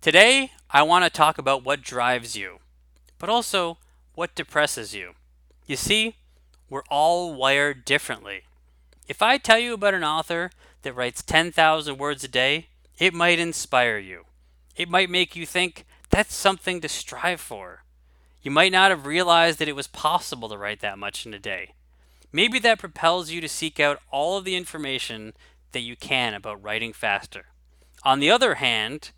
Today, I want to talk about what drives you, but also what depresses you. You see, we're all wired differently. If I tell you about an author that writes 10,000 words a day, it might inspire you. It might make you think that's something to strive for. You might not have realized that it was possible to write that much in a day. Maybe that propels you to seek out all of the information that you can about writing faster. On the other hand,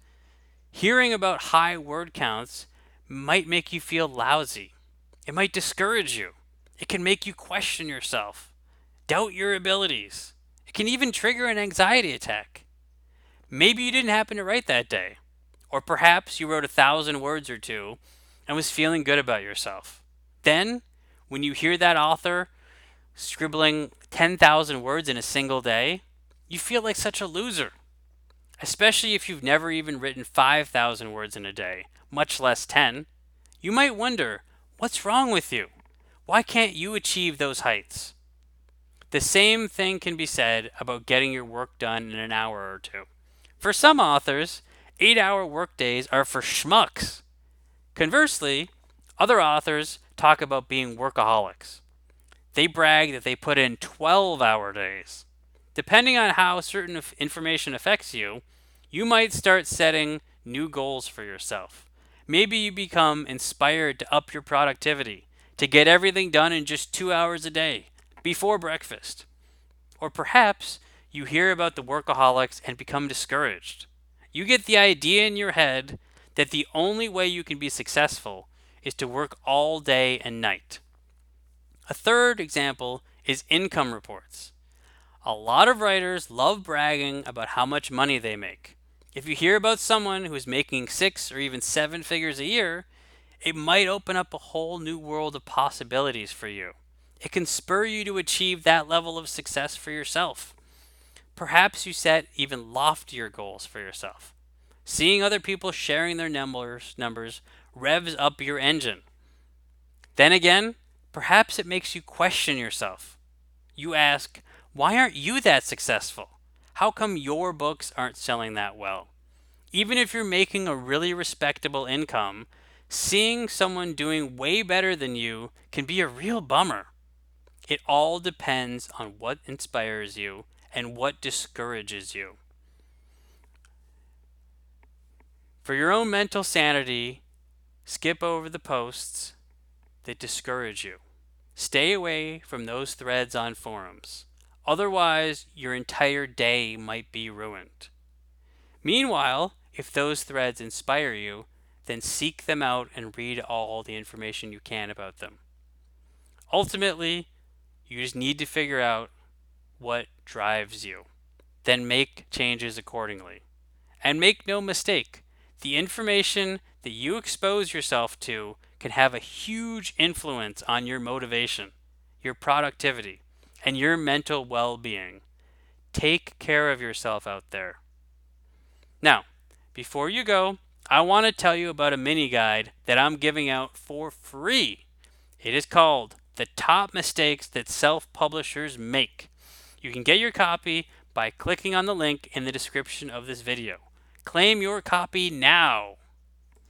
hearing about high word counts might make you feel lousy. It might discourage you. It can make you question yourself, doubt your abilities. It can even trigger an anxiety attack. Maybe you didn't happen to write that day. Or perhaps you wrote 1,000 words or two and was feeling good about yourself. Then, when you hear that author scribbling 10,000 words in a single day, you feel like such a loser. Especially if you've never even written 5,000 words in a day, much less 10. You might wonder, what's wrong with you? Why can't you achieve those heights? The same thing can be said about getting your work done in an hour or two. For some authors, 8-hour workdays are for schmucks. Conversely, other authors talk about being workaholics. They brag that they put in 12-hour days. Depending on how certain information affects you, you might start setting new goals for yourself. Maybe you become inspired to up your productivity, to get everything done in just 2 hours a day, before breakfast. Or perhaps you hear about the workaholics and become discouraged. You get the idea in your head that the only way you can be successful is to work all day and night. A third example is income reports. A lot of writers love bragging about how much money they make. If you hear about someone who is making 6 or even 7 figures a year, it might open up a whole new world of possibilities for you. It can spur you to achieve that level of success for yourself. Perhaps you set even loftier goals for yourself. Seeing other people sharing their numbers revs up your engine. Then again, perhaps it makes you question yourself. You ask, why aren't you that successful? How come your books aren't selling that well? Even if you're making a really respectable income, seeing someone doing way better than you can be a real bummer. It all depends on what inspires you and what discourages you. For your own mental sanity, skip over the posts that discourage you. Stay away from those threads on forums. Otherwise, your entire day might be ruined. Meanwhile, if those threads inspire you, then seek them out and read all the information you can about them. Ultimately, you just need to figure out what drives you. Then make changes accordingly. And make no mistake, the information that you expose yourself to can have a huge influence on your motivation, your productivity, and your mental well-being. Take care of yourself out there. Now, before you go, I want to tell you about a mini guide that I'm giving out for free. It is called The Top Mistakes That Self-Publishers Make. You can get your copy by clicking on the link in the description of this video. Claim your copy now.